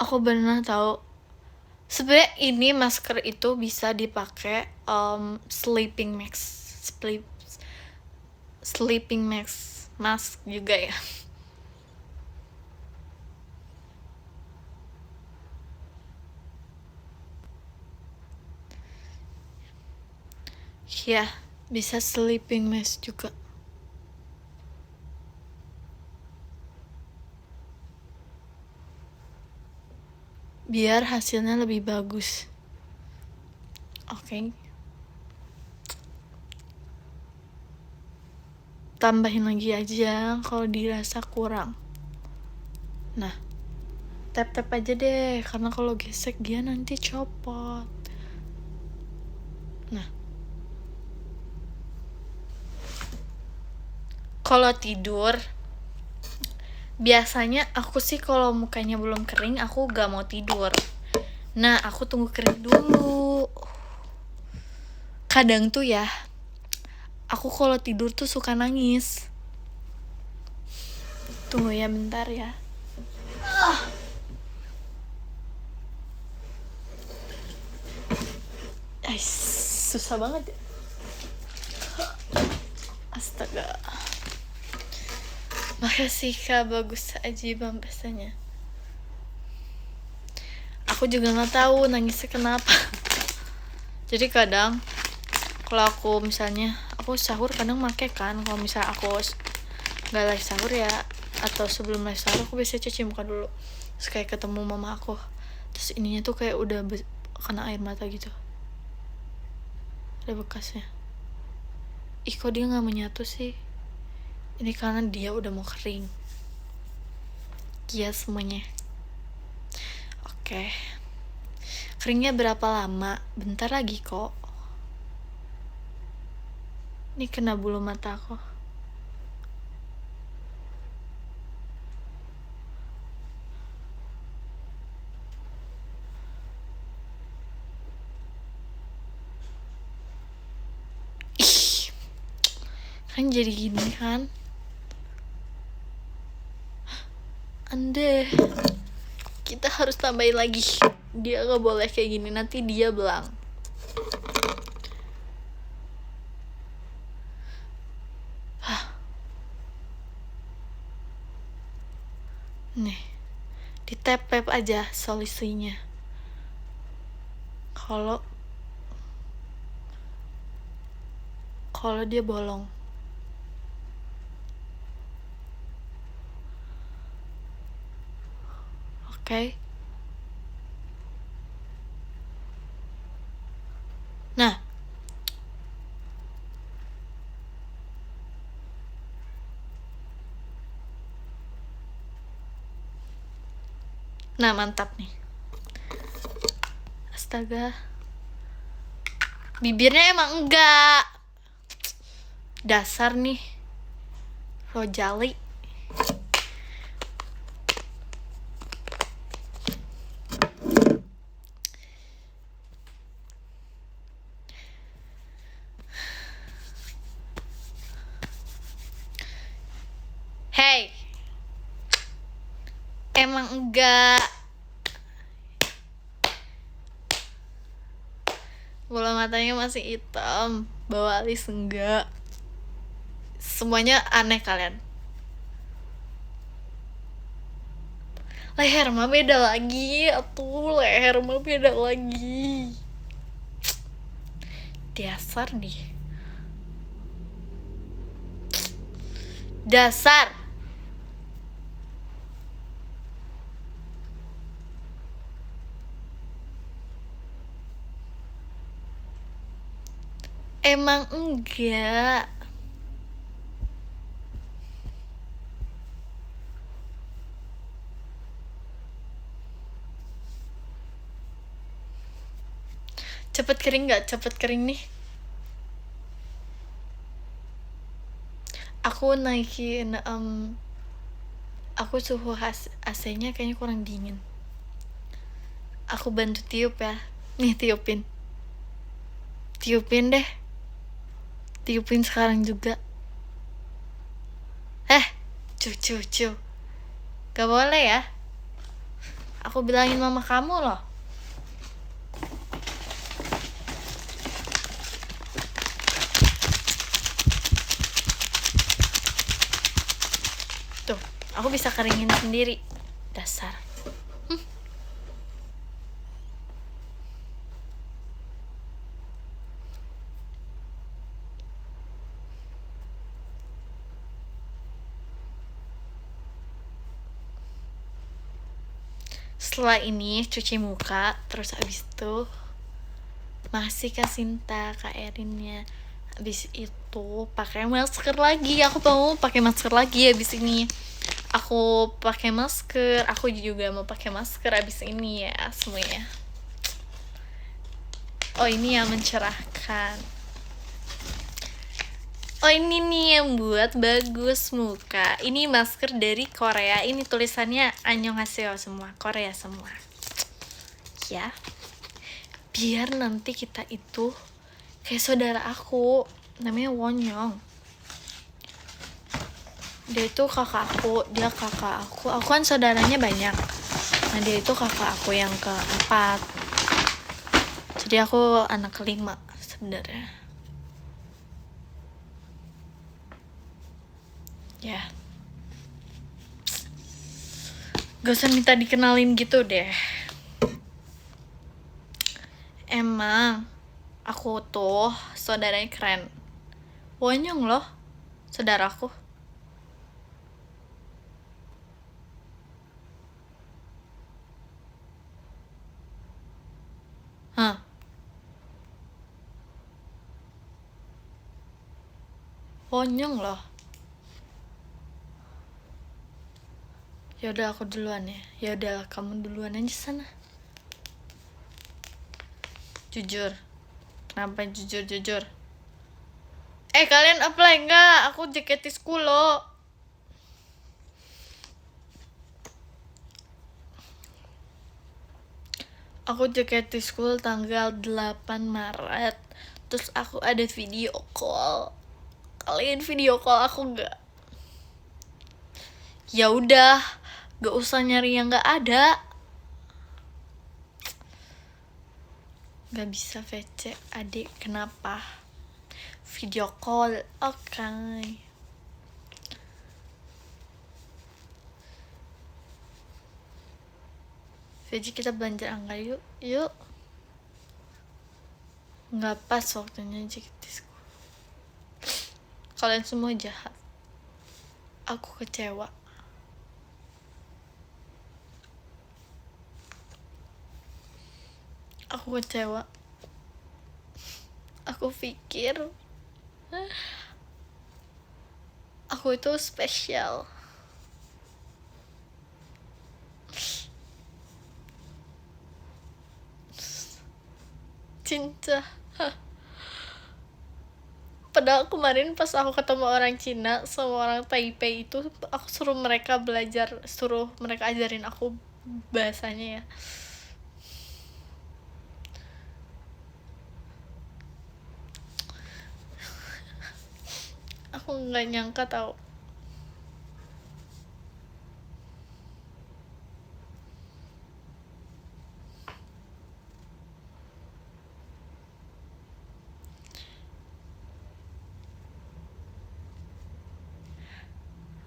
Aku pernah tahu. Sebenarnya ini masker itu bisa dipakai sleeping mask mask juga ya. Ya, bisa sleeping mask juga. Biar hasilnya lebih bagus. Oke. Tambahin lagi aja kalau dirasa kurang. Nah, tap-tap aja deh, karena kalau gesek dia nanti copot. Nah, kalau tidur, biasanya aku sih kalau mukanya belum kering, aku gak mau tidur. Nah, aku tunggu kering dulu. Kadang tuh ya, aku kalau tidur tuh suka nangis. Tunggu ya bentar ya. Susah banget ya. Astaga. Makasih Kak, bagus aja bahasanya. Aku juga nggak tahu nangisnya kenapa. Jadi kadang kalau aku misalnya aku sahur kadang make kan, kalau misalnya aku nggak live sahur ya, atau sebelum live sahur aku biasanya cuci muka dulu. Terus kayak ketemu mama aku, terus ininya tuh kayak udah kena air mata gitu, ada bekasnya. Ih, kok dia nggak menyatu sih? Ini karena dia udah mau kering. Iya semuanya. Oke. Keringnya berapa lama? Bentar lagi kok. Ini kena bulu mata aku. Ih, kan jadi gini kan? Ande, kita harus tambahin lagi. Dia gak boleh kayak gini, nanti dia belang. Nih, di tap aja solusinya. Kalau dia bolong. Oke. Nah, mantap nih. Astaga, bibirnya emang enggak. Dasar nih Rojali. Hey, emang enggak. Bola matanya masih hitam, bawah alis enggak. Semuanya aneh kalian. Leher mah beda lagi, atuh leher mah beda lagi. Dasar nih. Dasar. Emang enggak. Cepet kering nggak? Cepet kering nih. Aku naikin aku suhu AC-nya kayaknya kurang dingin. Aku bantu tiup ya. Nih tiupin. Tiupin deh. Tiupin sekarang juga. Cu. Gak boleh ya. Aku bilangin mama kamu loh. Tuh, aku bisa keringin sendiri. Dasar. Setelah ini cuci muka, terus abis itu masih Kak Sinta, Kak Erinnya. Abis itu pakai masker lagi. Aku mau pakai masker lagi abis ini. Aku pakai masker. Aku juga mau pakai masker abis ini ya semuanya. Oh ini yang mencerahkan. Oh ini nih yang buat bagus muka. Ini masker dari Korea. Ini tulisannya annyeonghaseyo semua, Korea semua. Ya. Biar nanti kita itu kayak saudara aku, namanya Wonyong. Dia itu kakak aku, dia kakak aku. Aku kan saudaranya banyak. Nah dia itu kakak aku yang keempat. Jadi aku anak kelima sebenarnya. Ya. Gak usah minta dikenalin gitu deh. Emang aku tuh saudaranya keren. Wonyong loh saudaraku. Konyong loh. Yaudah aku duluan ya. Yaudah kamu duluan aja sana. Jujur. Kenapa jujur? Kalian apply nggak? Aku JKT School loh. Aku JKT School tanggal 8 Maret. Terus aku ada video call. Kalian video call aku nggak? Ya udah, gak usah nyari yang gak ada. Gak bisa VC adik, kenapa? Video call, oke. VC kita belanja angka yuk. Gak pas waktunya JKT School. Kalian semua jahat. Aku kecewa. Aku pikir aku itu spesial. Cinta. Padahal kemarin pas aku ketemu orang Cina sama orang Taipei itu, aku suruh mereka ajarin aku bahasanya ya. Aku nggak nyangka tau.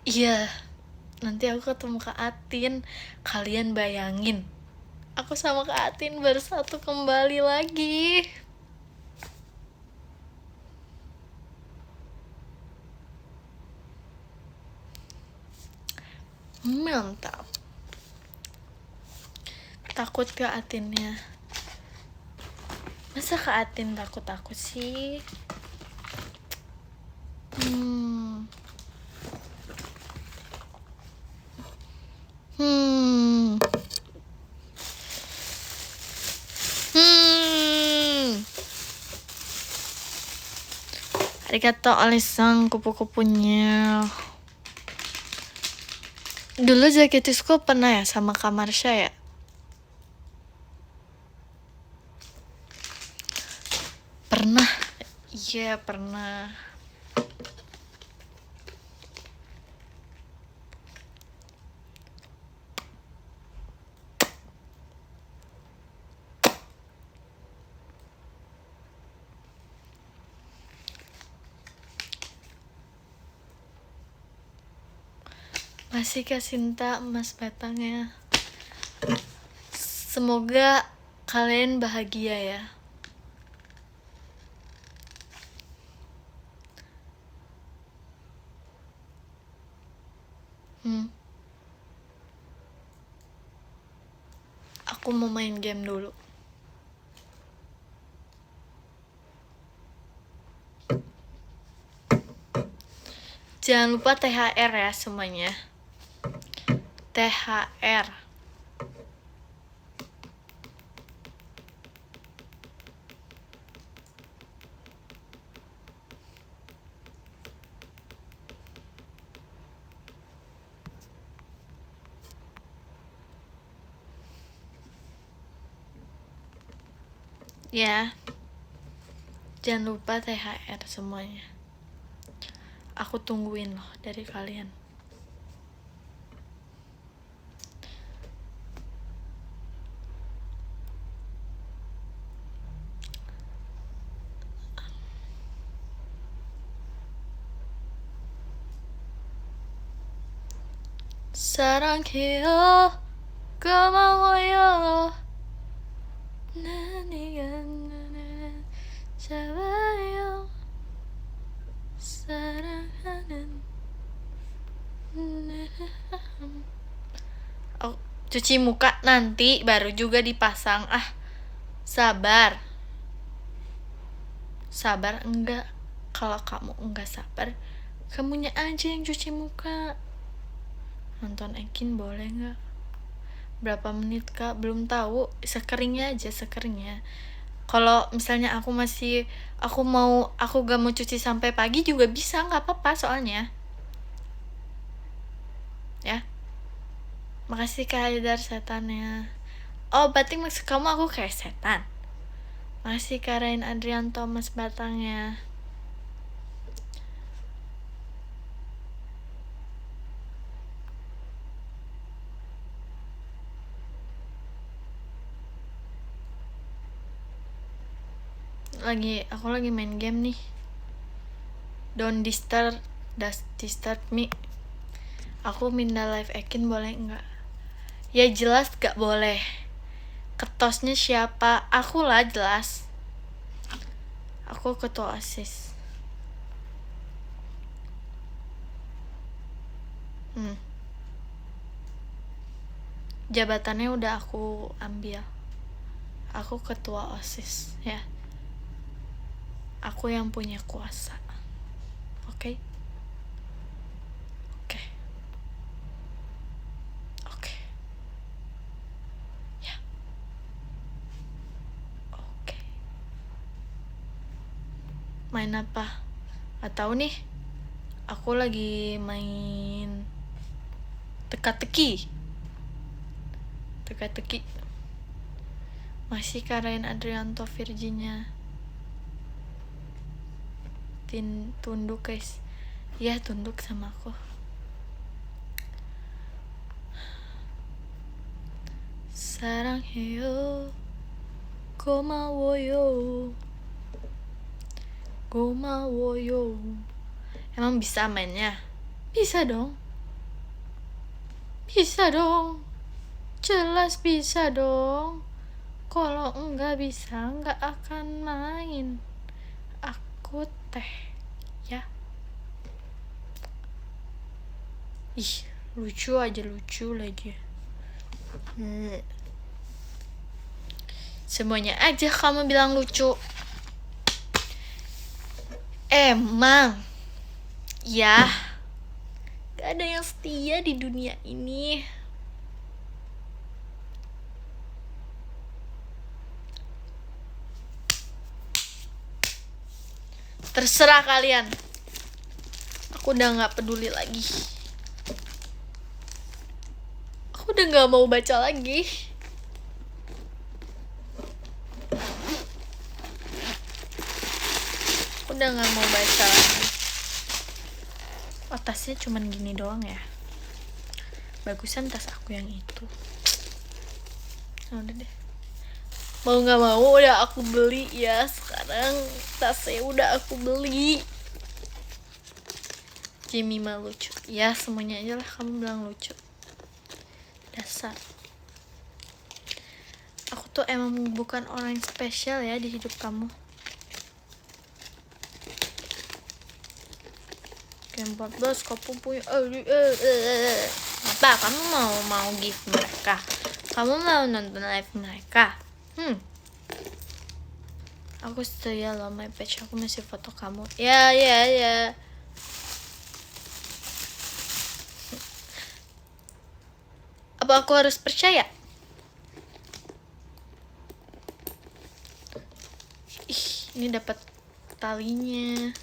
Iya, nanti aku ketemu Kak Atin. Kalian bayangin, aku sama Kak Atin bersatu kembali lagi. Mantap. Takut Kak Atinnya. Masa Kak Atin takut sih? Arigato Alisang kupu-kupunya. Dulu JKT School pernah ya sama Kak Marsha ya? Pernah. Iya, pernah. Masih Kak Sinta emas batangnya. Semoga kalian bahagia ya. Aku mau main game dulu. Jangan lupa THR ya semuanya. THR. Ya. Jangan lupa THR semuanya. Aku tungguin loh dari kalian. 사랑해요 고마워요 나니가 너를 잡아요 사랑하는 cuci muka nanti baru juga dipasang. Sabar enggak. Kalau kamu enggak sabar, Kamunya aja yang cuci muka. Nonton Ekin boleh nggak? Berapa menit kak? Belum tahu. Sekeringnya aja, sekeringnya. Kalau misalnya aku gak mau cuci sampai pagi juga bisa, nggak apa-apa soalnya. Ya. Makasih Kak Haidar setannya. Oh, berarti maksud kamu aku kayak setan. Makasih Kak Rain Adrianto Mas Batangnya. Aku lagi main game nih. Don't disturb me. Aku minta live Ekin boleh enggak? Ya jelas gak boleh. Ketosnya siapa? Aku lah jelas. Aku ketua OSIS. Jabatannya udah aku ambil. Aku ketua OSIS ya. Aku yang punya kuasa. Oke? Oke. Ya. Oke. Main apa? Atau nih, aku lagi main teka-teki. Masih Karain Adrianto Virginia. Tunduk guys. Ya tunduk sama aku. 사랑해요 고마워요 Emang bisa mainnya? Bisa dong. Jelas bisa dong. Kalau enggak bisa, enggak akan main. Aku teh ya. Ih, lucu lagi. Semuanya aja kamu bilang lucu. Emang ya, gak ada yang setia di dunia ini. Terserah kalian. Aku udah gak peduli lagi. Aku udah gak mau baca lagi. Udah gak mau baca lagi. Oh, tasnya cuman gini doang ya. Bagusan tas aku yang itu. Udah deh. Mau gak mau udah aku beli ya. Sekarang tasnya udah aku beli. Jemima lucu. Ya semuanya aja lah kamu bilang lucu. Dasar. Aku tuh emang bukan orang yang spesial ya di hidup kamu. Game 14 kamu punya apa? Kamu mau gift mereka? Kamu mau nonton live mereka? Aku setia loh my page. Aku masih foto kamu. Ya. Apa aku harus percaya? Ih, ini dapat talinya.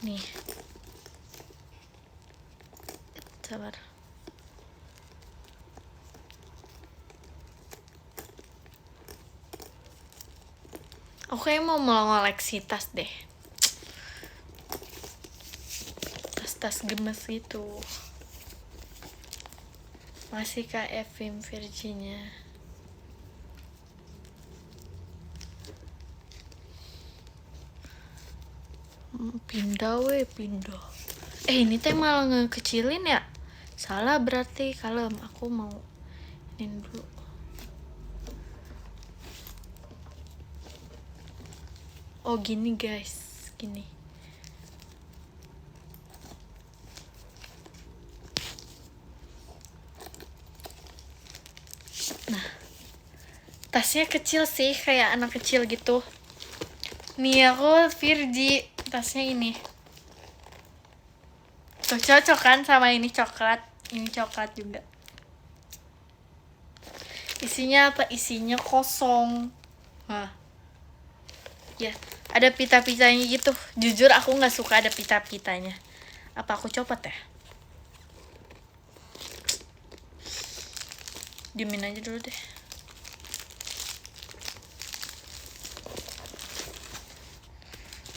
Nih. Sabar. Aku kayak mau ngoleksi tas deh. Tas gemes gitu. Masih Kak Evim Virginia. Pindah. Ini teh malah ngekecilin ya. Salah berarti. Kalem, aku mau ini dulu. Oh gini guys, gini. Nah, tasnya kecil sih, kayak anak kecil gitu. Nih aku Virgi, tasnya ini. Tuh cocok kan sama ini coklat. Ini coklat juga. Isinya apa? Isinya kosong. Wah. Ya, ada pita-pitanya gitu. Jujur aku nggak suka ada pita-pitanya. Apa aku copot ya? Diemin aja dulu deh.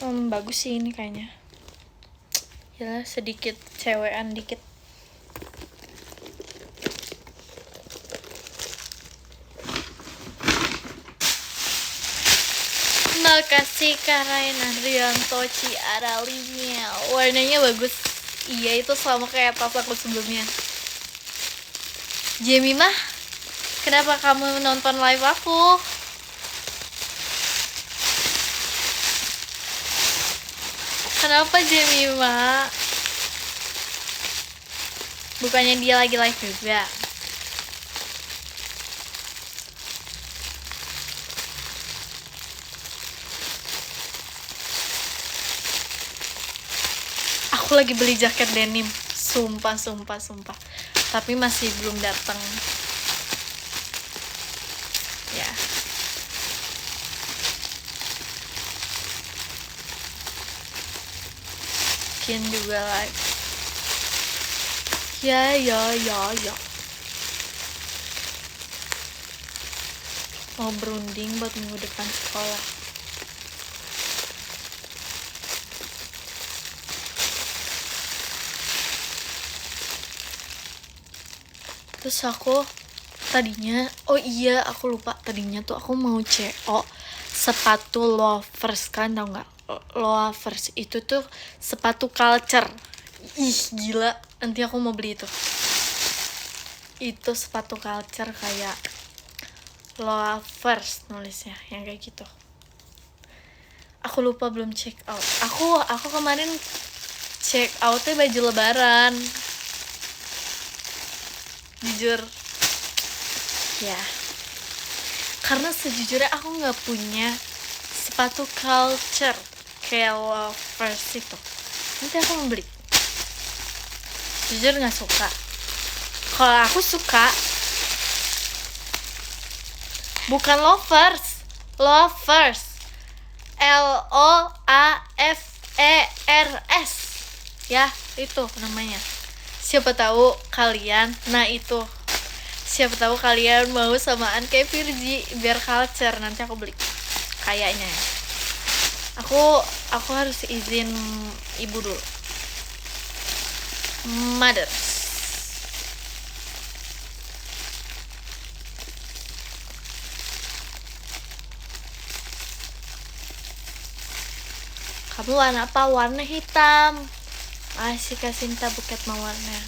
Bagus sih ini kayaknya. Ya sedikit cewekan dikit. Makasih Karaina Rianto Ciaralinya. Warnanya bagus. Iya, itu sama kayak tas aku sebelumnya. Jemimah, kenapa kamu nonton live aku? Kenapa Jemimah? Bukannya dia lagi live juga? Aku lagi beli jaket denim, sumpah. Tapi masih belum datang. Ya. Mungkin juga like. Ya. Mau berunding buat minggu depan sekolah. Terus aku tadinya, aku lupa, tadinya tuh aku mau CO sepatu loafers, kan tau nggak? Loafers itu tuh sepatu culture. Ih gila, nanti aku mau beli itu sepatu culture kayak loafers nulisnya, yang kayak gitu. Aku lupa belum check out. Aku kemarin check outnya baju lebaran, jujur ya, karena sejujurnya aku nggak punya sepatu culture kayak loafers itu. Nanti aku mau beli. Jujur nggak suka. Kalau aku suka bukan loafers, LOAFERS ya, itu namanya. Siapa tahu kalian mau samaan kayak Virgi biar culture. Nanti aku beli kayaknya ya. Aku harus izin ibu dulu. Mother. Kamu warna apa? Warna hitam. Masih kasih buket mawarnya.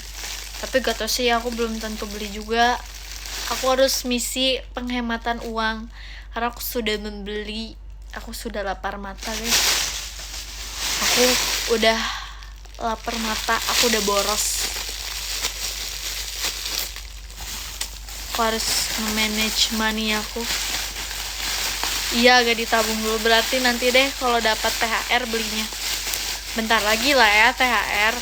Tapi gak tau sih, aku belum tentu beli juga. Aku harus misi penghematan uang karena aku sudah membeli. Aku sudah lapar mata guys. Aku udah lapar mata. Aku udah boros. Aku harus manage money aku. Iya, agak ditabung dulu. Berarti nanti deh kalau dapat THR belinya. Bentar lagi lah ya THR.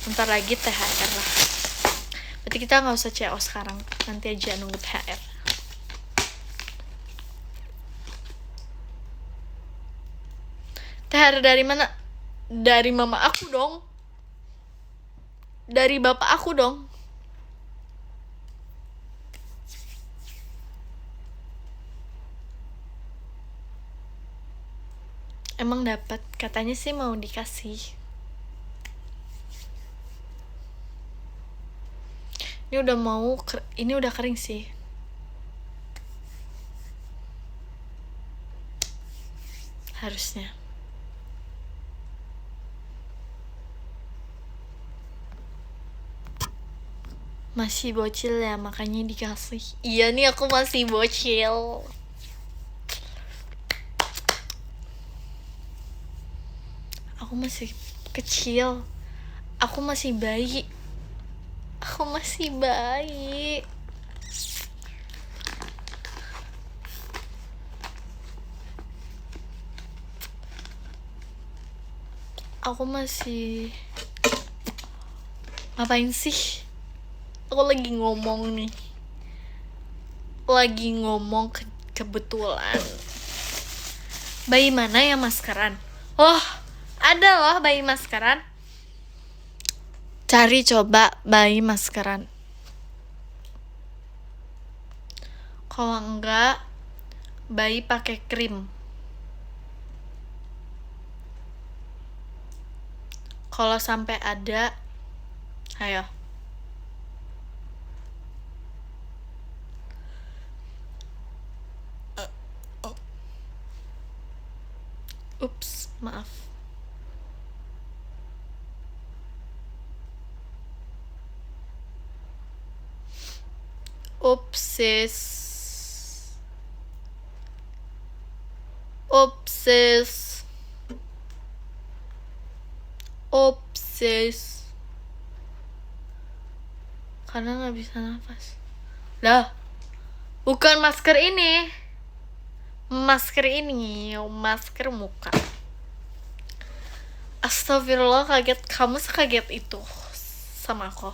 Bentar lagi THR lah. Berarti kita nggak usah CO sekarang. Nanti aja nunggu THR. THR dari mana? Dari mama aku dong. Dari bapak aku dong. Emang dapat, katanya sih mau dikasih. Ini udah kering sih. Harusnya. Masih bocil ya, makanya dikasih. Iya nih, aku masih bocil. Aku masih kecil. Aku masih bayi. Aku masih... Ngapain sih? Aku lagi ngomong nih. Kebetulan. Bayi mana yang maskeran? Oh, ada loh bayi maskeran. Cari coba bayi maskeran. Kalau enggak, bayi pakai krim. Kalau sampai ada, ayo. Ups, maaf. Upsis. Karena nggak bisa nafas. Lah, bukan masker ini. Masker muka. Astagfirullah, kaget. Kamu sekaget itu sama aku.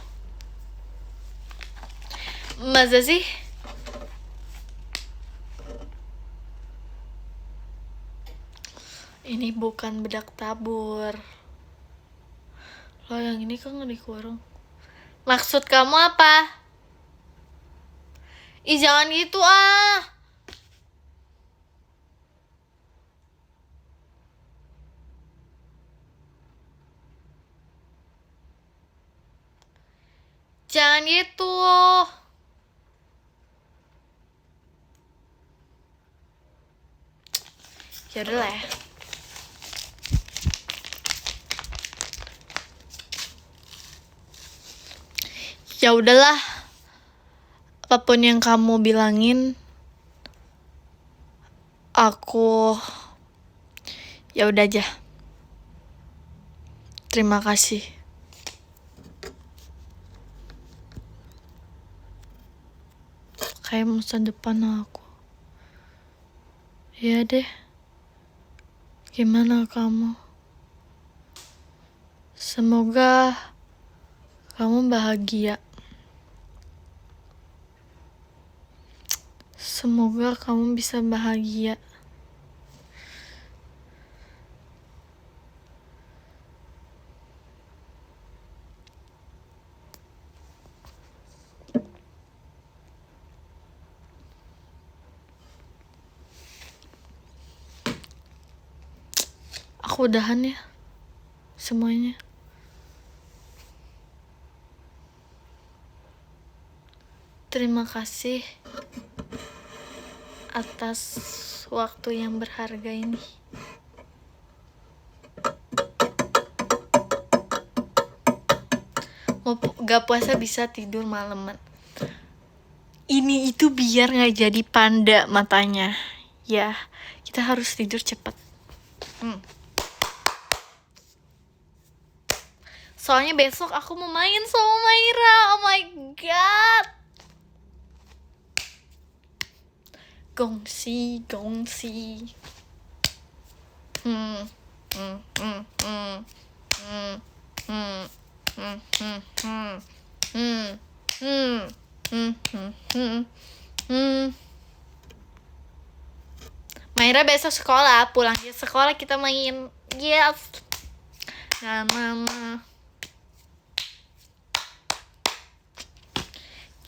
Masa sih? Ini bukan bedak tabur. Loh, yang ini kan nggak dikurung. Maksud kamu apa? Ih, jangan gitu ah. Jangan gitu. Ya udah lah ya. Ya udahlah. Apapun yang kamu bilangin, aku ya udah aja. Terima kasih. Kayak masa depan aku. Ya deh. Gimana kamu? Semoga kamu bahagia. Semoga kamu bisa bahagia. Aku udahan ya semuanya. Terima kasih atas waktu yang berharga ini. Mau gak puasa bisa tidur malaman. Ini itu biar gak jadi panda matanya. Ya, kita harus tidur cepat. Soalnya besok aku mau main sama Maira. Oh my god. Gongsi. Maira besok sekolah, pulang ke sekolah kita main. Yes. Nah, mama.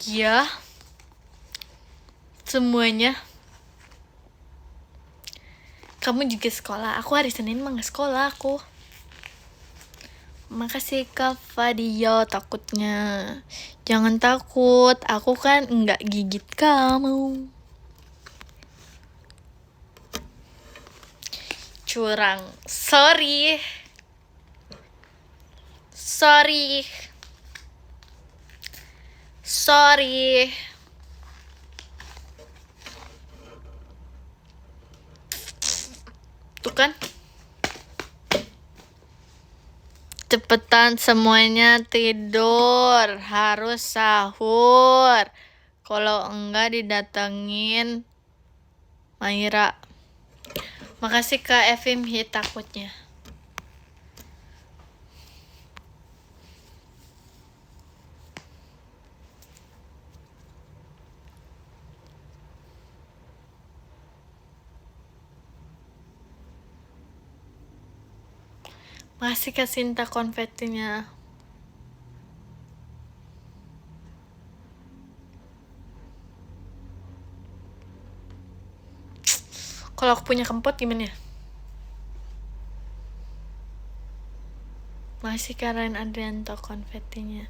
Ya. Semuanya. Kamu juga sekolah. Aku hari Senin mah gak sekolah aku. Makasih Kak Fadio, takutnya. Jangan takut, aku kan enggak gigit kamu. Curang. Sorry. Tuh kan. Cepetan semuanya tidur, harus sahur. Kalau enggak didatengin Maira. Makasih Kak Evim Hit takutnya. Makasih Kak Sinta konfetinya. Kalau aku punya kempot gimana ya? Makasih Karen Adrianto konfetinya.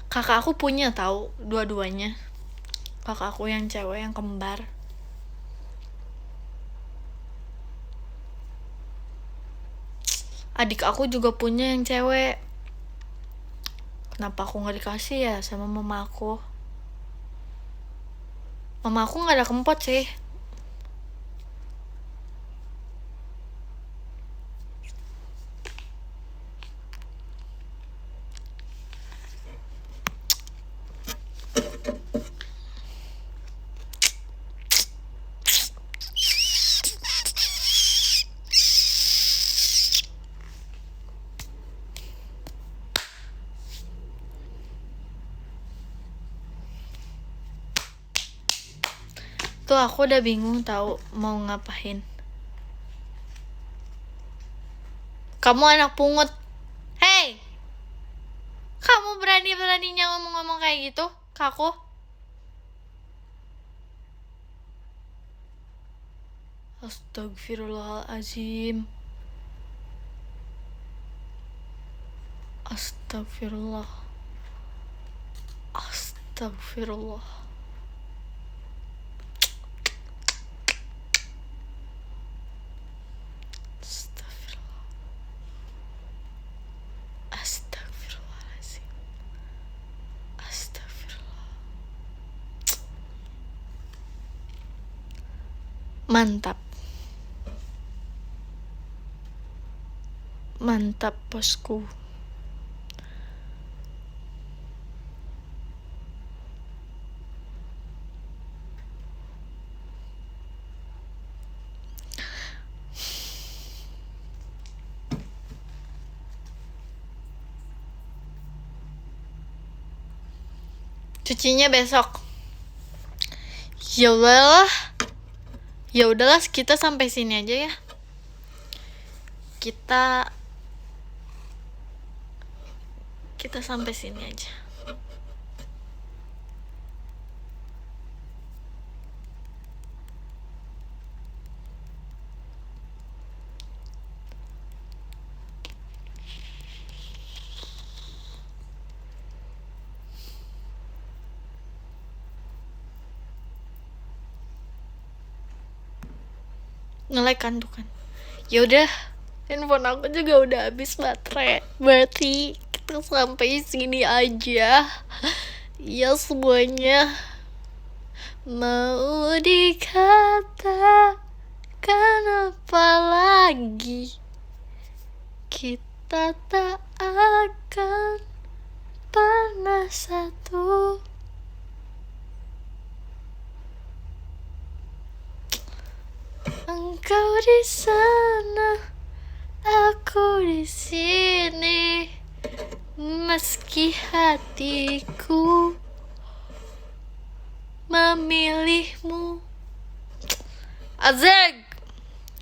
Kakak aku punya tahu dua-duanya. Kakak aku yang cewek yang kembar. Adik aku juga punya yang cewek. Kenapa aku nggak dikasih ya sama mama aku? Mama aku nggak ada kempot sih. Tuh aku udah bingung tahu mau ngapain. Kamu anak pungut. Hey! Kamu berani-beraninya ngomong-ngomong kayak gitu ke aku? Astagfirullahaladzim. Astagfirullah. Astagfirullah. Astagfirullahaladzim. Astagfirullah. Mantap. Mantap bosku. Cucinya besok. Ya udahlah. Ya udahlah, kita sampai sini aja ya. Kita sampai sini aja. Nge-like kan tuh kan. Ya udah, handphone aku juga udah habis baterai. Berarti kita sampai sini aja. Ya semuanya. Mau dikatakan apa lagi? Kita tak akan pernah satu. Engkau di sana, aku di sini. Meski hatiku memilihmu. Azeg.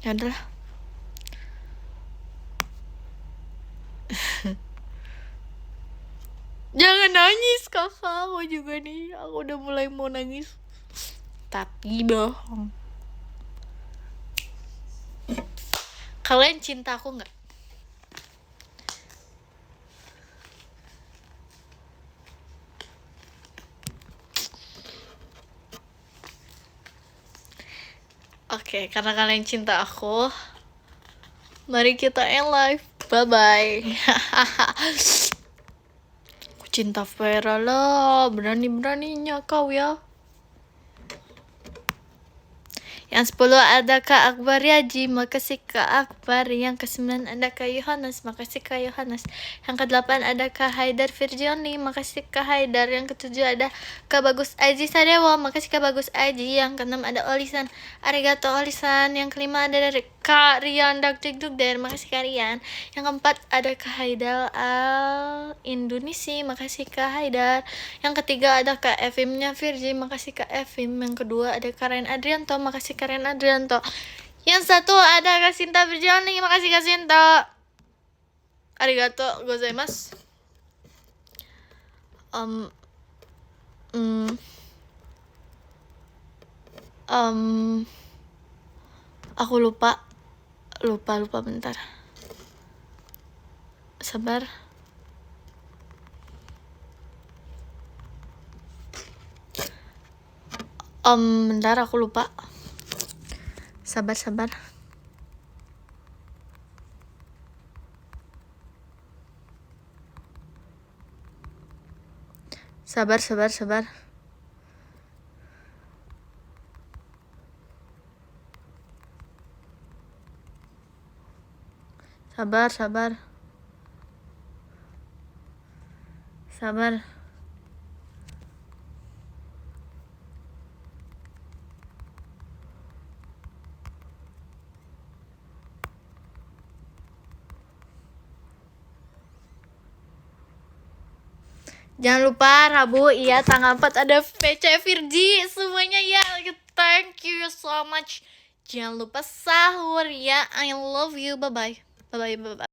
Ya udah. Jangan nangis kakak, aku juga nih. Aku udah mulai mau nangis. Tapi bohong. Kalian cinta aku nggak? Oke, karena kalian cinta aku, mari kita end live. Bye-bye. Aku cinta Vera lah. Berani-beraninya kau ya. Yang 10 ada Kak Akbar Yaji, makasih Kak Akbar. Yang ke-9 ada Kak Yohanes, makasih Kak Yohanes. Yang ke-8 ada Kak Haidar Firjoni, makasih Kak Haidar. Yang ke-7 ada Kak Bagus Aji Sadewa, makasih Kak Bagus Aji. Yang ke-6 ada Olisan, arigato Olisan. Yang ke-5 ada dari Kak Rian Dagdikdugder, makasih Kak Rian. Yang ke-4 ada Kak Haidar Al Indonesia, makasih Kak Haidar. Yang ke-3 ada Kak Evimnya Virgi, makasih Kak Evim. Yang kedua ada Karen Adrianto, makasih Karen Adrianto. Yang satu ada Kasinta berjalan. Terima kasih Kasinta. Arigato gozaimasu. Aku lupa bentar. Sabar. Bentar aku lupa. Sabar. Sabar. Jangan lupa Rabu, iya tanggal 4 ada PC Virgi semuanya ya. Thank you so much. Jangan lupa sahur ya. I love you. Bye bye.